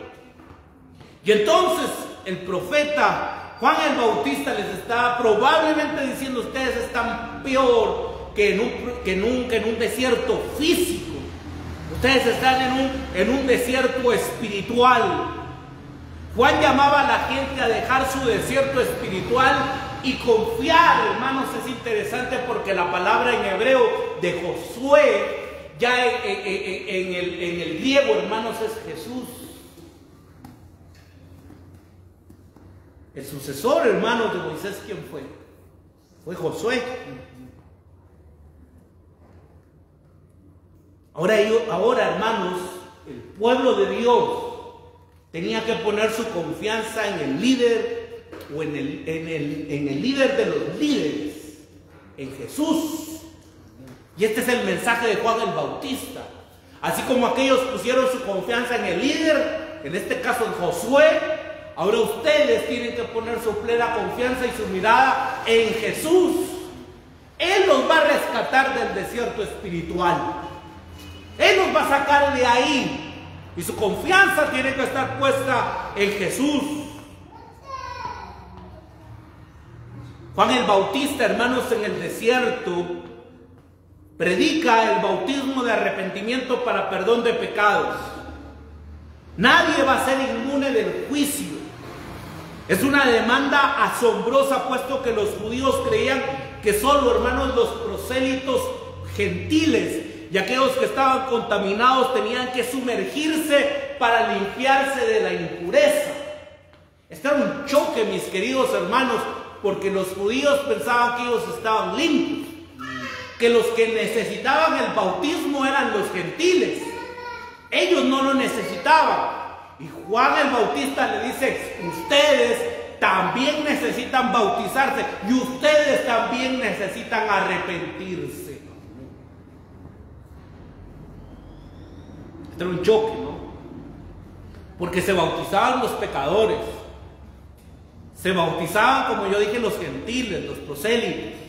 Y entonces el profeta Juan el Bautista les está probablemente diciendo: ustedes están peor que en un desierto físico. Ustedes están en un desierto espiritual. Juan llamaba a la gente a dejar su desierto espiritual y confiar, hermanos. Es interesante porque la palabra en hebreo de Josué, ya en el griego, hermanos, es Jesús. El sucesor, hermanos, de Moisés, ¿quién fue? Fue Josué. Ahora, hermanos, el pueblo de Dios tenía que poner su confianza en el líder, o en el líder de los líderes, en Jesús. Y este es el mensaje de Juan el Bautista. Así como aquellos pusieron su confianza en el líder, en este caso en Josué, ahora ustedes tienen que poner su plena confianza y su mirada en Jesús. Él los va a rescatar del desierto espiritual. Él nos va a sacar de ahí. Y su confianza tiene que estar puesta en Jesús. Juan el Bautista, hermanos, en el desierto predica el bautismo de arrepentimiento para perdón de pecados. Nadie va a ser inmune del juicio. Es una demanda asombrosa, puesto que los judíos creían que solo, hermanos, los prosélitos gentiles y aquellos que estaban contaminados tenían que sumergirse para limpiarse de la impureza. Este era un choque, mis queridos hermanos, porque los judíos pensaban que ellos estaban limpios, que los que necesitaban el bautismo eran los gentiles. Ellos no lo necesitaban. Y Juan el Bautista le dice: ustedes también necesitan bautizarse y ustedes también necesitan arrepentirse. Este era un choque, ¿no? Porque se bautizaban los pecadores, se bautizaban, como yo dije, los gentiles, los prosélitos.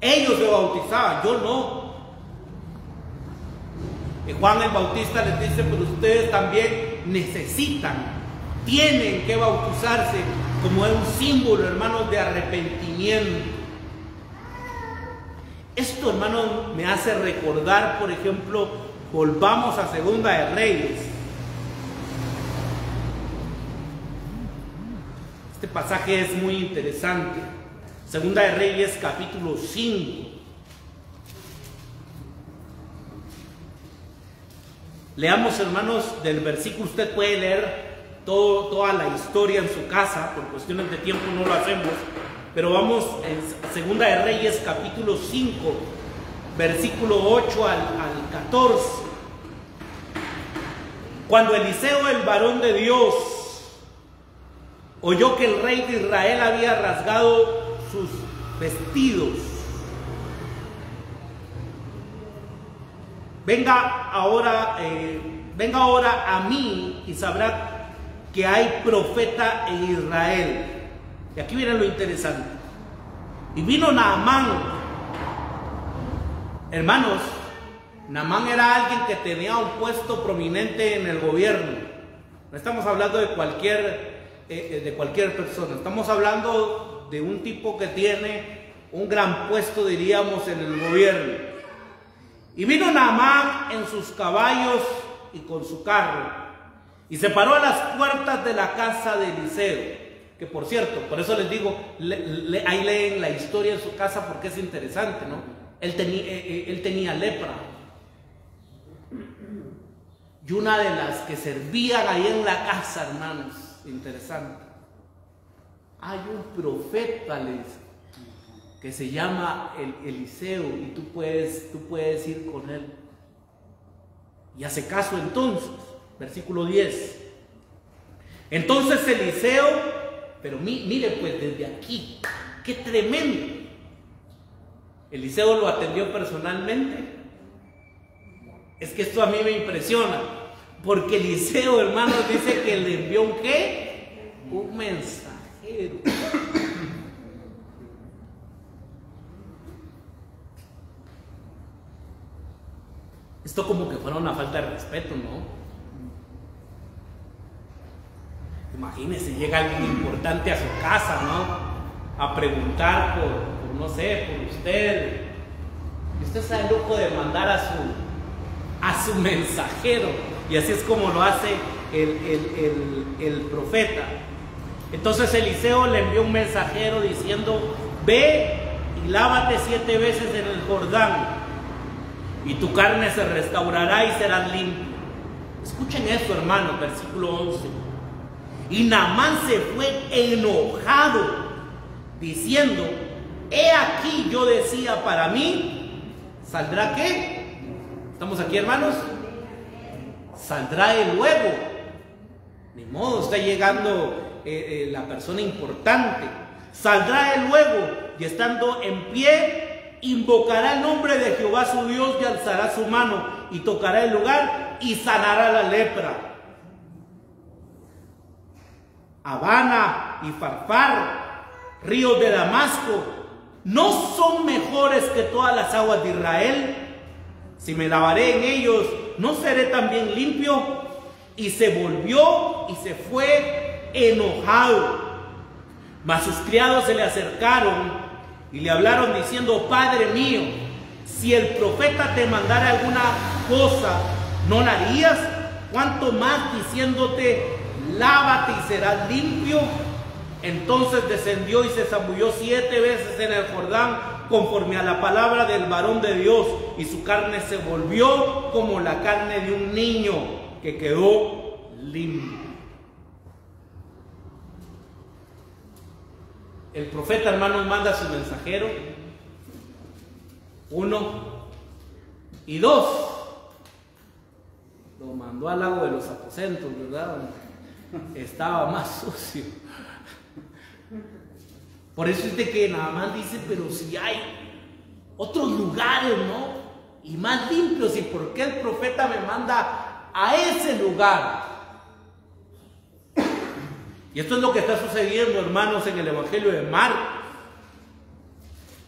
Ellos se bautizaban, yo no. Y Juan el Bautista les dice, pero ustedes también necesitan, tienen que bautizarse, como es un símbolo, hermanos, de arrepentimiento. Esto, hermanos, me hace recordar, por ejemplo, volvamos a Segunda de Reyes. Este pasaje es muy interesante. Segunda de Reyes, capítulo 5. Leamos, hermanos, del versículo. Usted puede leer toda la historia en su casa, por cuestiones de tiempo no lo hacemos, pero vamos en Segunda de Reyes, capítulo 5, versículo 8 al 14. Cuando Eliseo, el varón de Dios, oyó que el rey de Israel había rasgado sus vestidos, venga ahora a mí y sabrá que hay profeta en Israel. Y aquí viene lo interesante. Y vino Naamán. Hermanos, Naamán era alguien que tenía un puesto prominente en el gobierno. No estamos hablando de cualquier persona. Estamos hablando de un tipo que tiene un gran puesto, diríamos, en el gobierno. Y vino Naamán en sus caballos y con su carro, y se paró a las puertas de la casa de Eliseo, que por cierto, por eso les digo, ahí leen la historia en su casa porque es interesante, ¿no? Él tenía lepra, y una de las que servían ahí en la casa, hermanos, interesante, hay un profeta, le dice, que se llama Eliseo, y tú puedes ir con él. Y hace caso entonces, versículo 10. Entonces Eliseo, pero mire pues desde aquí, qué tremendo. Eliseo lo atendió personalmente. Es que esto a mí me impresiona, porque Eliseo, hermanos, dice que le envió un ¿qué? Un mensajero. Esto como que fuera una falta de respeto, ¿no? Imagínese, llega alguien importante a su casa, ¿no? A preguntar por no sé, por usted. Y usted se da el lujo de mandar a su mensajero. Y así es como lo hace el profeta. Entonces Eliseo le envió un mensajero diciendo, ve y lávate 7 veces en el Jordán, y tu carne se restaurará y serás limpio. Escuchen esto, hermanos, versículo 11. Y Naamán se fue enojado, diciendo, he aquí yo decía para mí, ¿saldrá qué? ¿Estamos aquí, hermanos? Saldrá el huevo. Ni modo, está llegando la persona importante. Saldrá el huevo, y estando en pie, invocará el nombre de Jehová su Dios, y alzará su mano y tocará el lugar y sanará la lepra. Habana y Farfar, ríos de Damasco, ¿no son mejores que todas las aguas de Israel? Si me lavaré en ellos, ¿no seré también limpio? Y se volvió y se fue enojado. Mas sus criados se le acercaron y le hablaron diciendo, Padre mío, si el profeta te mandara alguna cosa, ¿no la harías? ¿Cuánto más diciéndote, lávate y serás limpio? Entonces descendió y se zambulló 7 veces en el Jordán, conforme a la palabra del varón de Dios, y su carne se volvió como la carne de un niño que quedó limpio. El profeta, hermanos, manda a su mensajero, 1 y 2. Lo mandó al lago de los aposentos, ¿verdad? Estaba más sucio. Por eso es de que nada más dice, pero si hay otros lugares, ¿no? Y más limpios, ¿y por qué el profeta me manda a ese lugar? Y esto es lo que está sucediendo, hermanos, en el Evangelio de Marcos.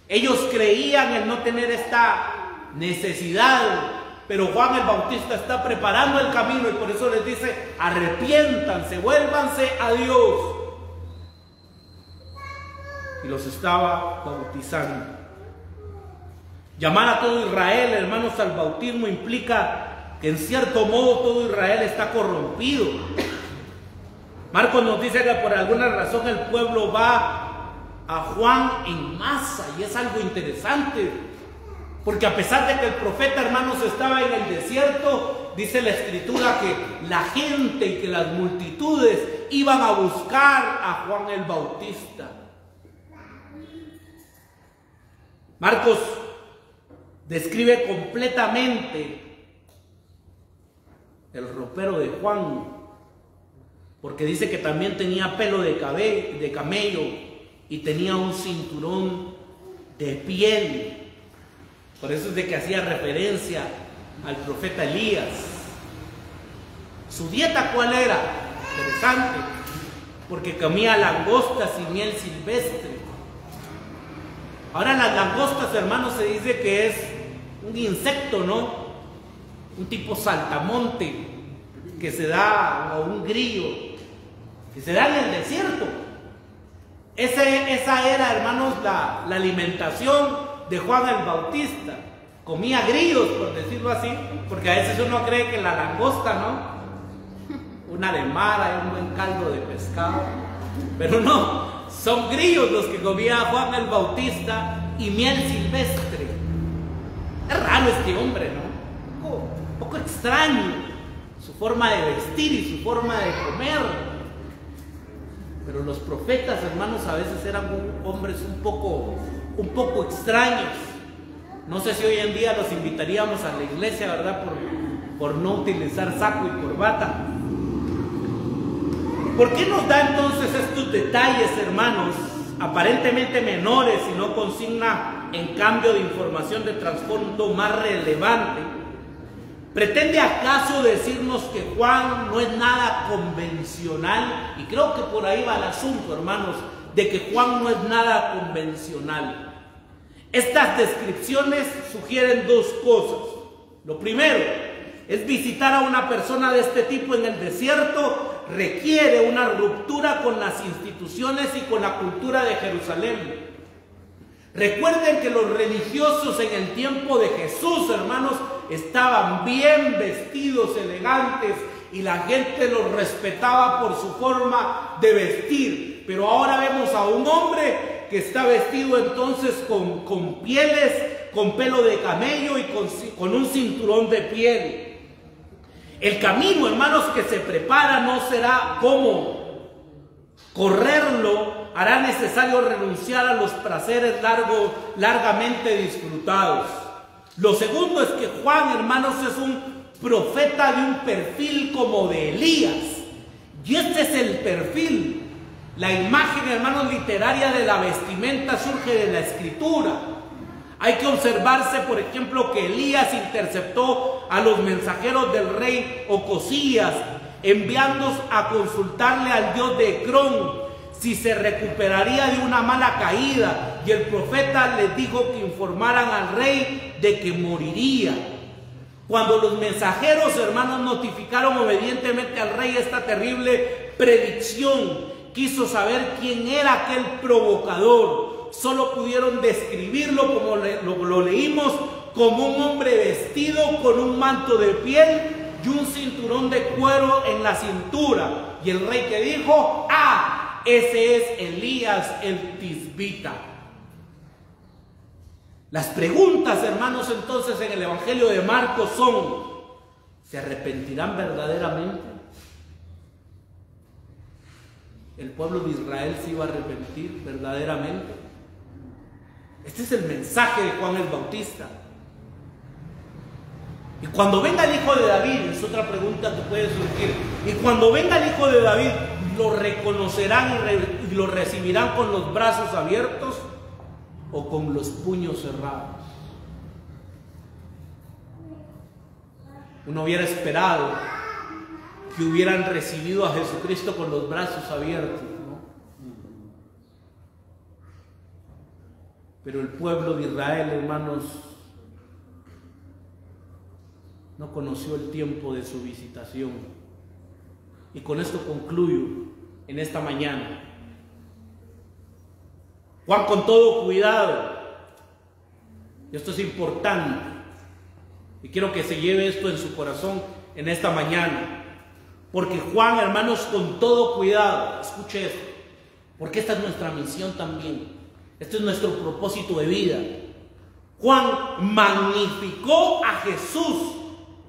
Ellos creían en no tener esta necesidad, pero Juan el Bautista está preparando el camino y por eso les dice, arrepiéntanse, vuélvanse a Dios. Y los estaba bautizando. Llamar a todo Israel, hermanos, al bautismo implica que en cierto modo todo Israel está corrompido. Marcos nos dice que por alguna razón el pueblo va a Juan en masa, y es algo interesante, porque a pesar de que el profeta, hermanos, estaba en el desierto, dice la Escritura que la gente y que las multitudes iban a buscar a Juan el Bautista. Marcos describe completamente el ropero de Juan, porque dice que también tenía pelo de camello y tenía un cinturón de piel. Por eso es de que hacía referencia al profeta Elías. ¿Su dieta cuál era? Interesante, porque comía langostas y miel silvestre. Ahora las langostas, hermanos, se dice que es un insecto, ¿no? Un tipo saltamonte que se da, o un grillo, que se da en el desierto. Esa era, hermanos, la alimentación de Juan el Bautista. Comía grillos, por decirlo así, porque a veces uno cree que la langosta, ¿no? Una de mar, un buen caldo de pescado, pero no, son grillos los que comía Juan el Bautista y miel silvestre. Es raro este hombre, ¿no? Un poco extraño su forma de vestir y su forma de comer. Pero los profetas, hermanos, a veces eran hombres un poco extraños. No sé si hoy en día los invitaríamos a la iglesia, ¿verdad? Por no utilizar saco y corbata. ¿Por qué nos da entonces estos detalles, hermanos, aparentemente menores, y no consigna en cambio de información de trasfondo más relevante? ¿Pretende acaso decirnos que Juan no es nada convencional? Y creo que por ahí va el asunto, hermanos, de que Juan no es nada convencional. Estas descripciones sugieren dos cosas. Lo primero es visitar a una persona de este tipo en el desierto requiere una ruptura con las instituciones y con la cultura de Jerusalén. Recuerden que los religiosos en el tiempo de Jesús, hermanos, estaban bien vestidos, elegantes, y la gente los respetaba por su forma de vestir. Pero ahora vemos a un hombre que está vestido entonces con pieles, con pelo de camello y con un cinturón de piel. El camino, hermanos, que se prepara no será cómodo. Correrlo hará necesario renunciar a los placeres largamente disfrutados. Lo segundo es que Juan, hermanos, es un profeta de un perfil como de Elías. Y este es el perfil. La imagen, hermanos, literaria de la vestimenta surge de la Escritura. Hay que observarse, por ejemplo, que Elías interceptó a los mensajeros del rey Ocosías, enviándolos a consultarle al dios de Ecrón si se recuperaría de una mala caída, y el profeta les dijo que informaran al rey de que moriría. Cuando los mensajeros, hermanos, notificaron obedientemente al rey esta terrible predicción, quiso saber quién era aquel provocador. Solo pudieron describirlo, como lo leímos, como un hombre vestido con un manto de piel y un cinturón de cuero en la cintura. Y el rey que dijo: ¡ah! Ese es Elías el Tisbita. Las preguntas, hermanos, entonces en el Evangelio de Marcos son: ¿se arrepentirán verdaderamente? ¿El pueblo de Israel se iba a arrepentir verdaderamente? Este es el mensaje de Juan el Bautista. Y cuando venga el hijo de David, es otra pregunta que puede surgir. Y cuando venga el hijo de David, lo reconocerán y lo recibirán con los brazos abiertos o con los puños cerrados. Uno hubiera esperado que hubieran recibido a Jesucristo con los brazos abiertos, ¿no? Pero el pueblo de Israel, hermanos, no conoció el tiempo de su visitación. Y con esto concluyo en esta mañana. Juan, con todo cuidado, y esto es importante, y quiero que se lleve esto en su corazón en esta mañana, porque Juan, hermanos, con todo cuidado, escuche esto, porque esta es nuestra misión también, este es nuestro propósito de vida. Juan magnificó a Jesús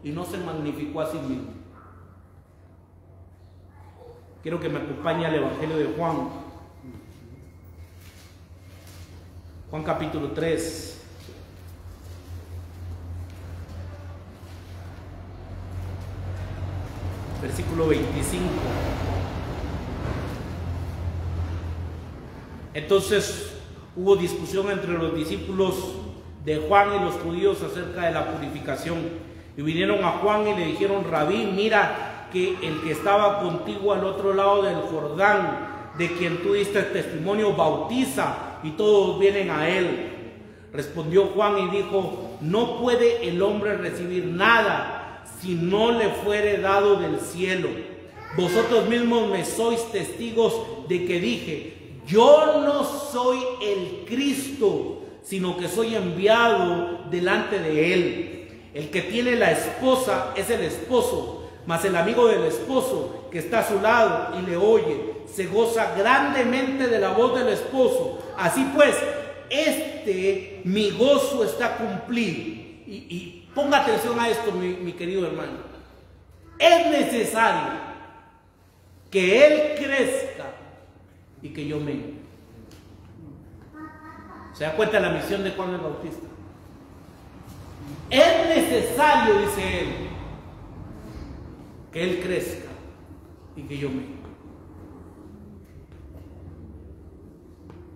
y no se magnificó a sí mismo. Quiero que me acompañe al Evangelio de Juan. Juan capítulo 3. Versículo 25. Entonces hubo discusión entre los discípulos de Juan y los judíos acerca de la purificación. Y vinieron a Juan y le dijeron: Rabí, mira que el que estaba contigo al otro lado del Jordán, de quien tú diste testimonio, bautiza, y todos vienen a él. Respondió Juan y dijo: no puede el hombre recibir nada si no le fuere dado del cielo. Vosotros mismos me sois testigos de que dije: yo no soy el Cristo, sino que soy enviado delante de él. El que tiene la esposa es el esposo, mas el amigo del esposo que está a su lado y le oye, se goza grandemente de la voz del esposo. Así pues, mi gozo está cumplido. Y ponga atención a esto, mi querido hermano. Es necesario que Él crezca y que yo mengue. ¿Se da cuenta de la misión de Juan el Bautista? Es necesario, dice él, que Él crezca y que yo mengue.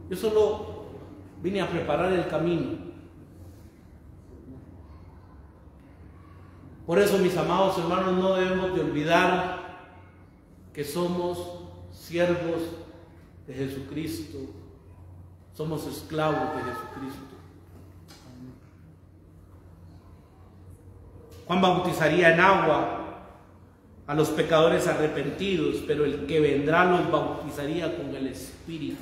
Yo solo vine a preparar el camino. Por eso, mis amados hermanos, no debemos de olvidar que somos siervos de Jesucristo, somos esclavos de Jesucristo. Juan bautizaría en agua a los pecadores arrepentidos, pero el que vendrá los bautizaría con el Espíritu.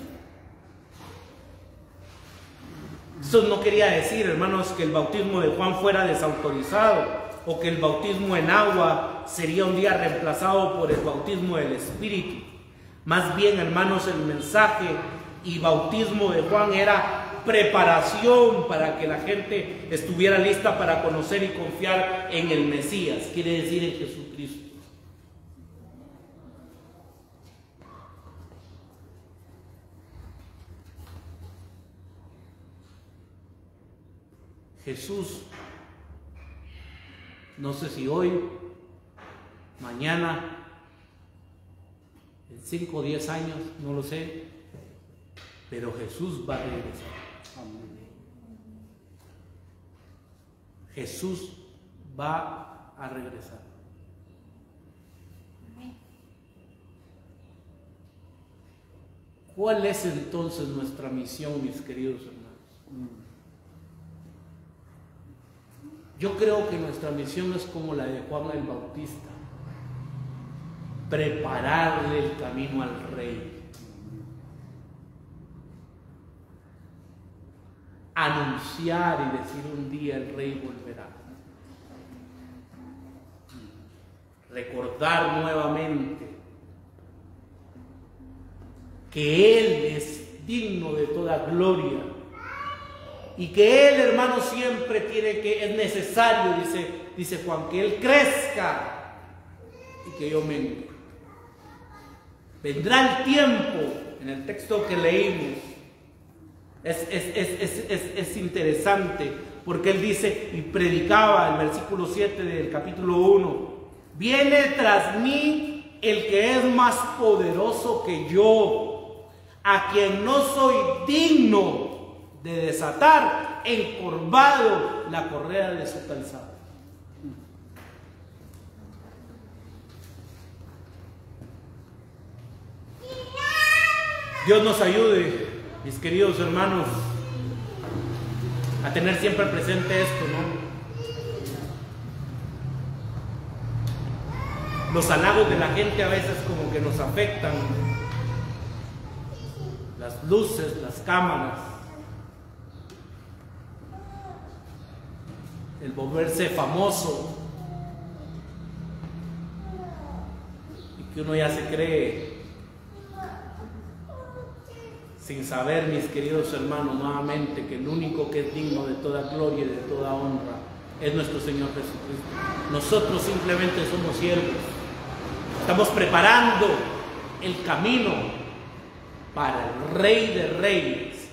Eso no quería decir, hermanos, que el bautismo de Juan fuera desautorizado o que el bautismo en agua sería un día reemplazado por el bautismo del Espíritu. Más bien, hermanos, el mensaje y bautismo de Juan era preparación para que la gente estuviera lista para conocer y confiar en el Mesías, quiere decir en Jesucristo. Jesús, no sé si hoy, mañana, en 5 o 10 años, no lo sé, pero Jesús va a regresar. Jesús va a regresar. ¿Cuál es entonces nuestra misión, mis queridos hermanos? Yo creo que nuestra misión es como la de Juan el Bautista: prepararle el camino al Rey, anunciar y decir: un día el Rey volverá. Recordar nuevamente que Él es digno de toda gloria y que Él, hermano, siempre es necesario, dice Juan, que Él crezca y que yo mengue. Vendrá el tiempo, en el texto que leímos, es interesante, porque Él dice, y predicaba el versículo 7 del capítulo 1, viene tras mí el que es más poderoso que yo, a quien no soy digno de desatar, encorvado la correa de su calzado. Dios nos ayude, mis queridos hermanos, a tener siempre presente esto, ¿no? Los halagos de la gente a veces como que nos afectan. Las luces, las cámaras, el volverse famoso, y que uno ya se cree, sin saber, mis queridos hermanos, nuevamente, que el único que es digno de toda gloria y de toda honra es nuestro Señor Jesucristo. Nosotros simplemente somos siervos. Estamos preparando el camino para el Rey de Reyes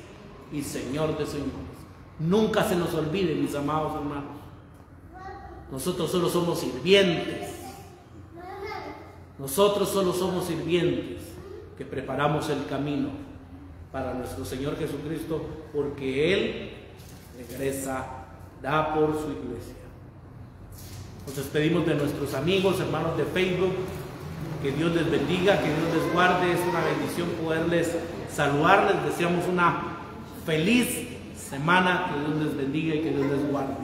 y Señor de Señores. Nunca se nos olvide, mis amados hermanos, nosotros solo somos sirvientes. Nosotros solo somos sirvientes que preparamos el camino para nuestro Señor Jesucristo, porque Él regresará por su iglesia. Nos despedimos de nuestros amigos, hermanos de Facebook. Que Dios les bendiga, que Dios les guarde. Es una bendición poderles saludar. Les deseamos una feliz semana. Que Dios les bendiga y que Dios les guarde.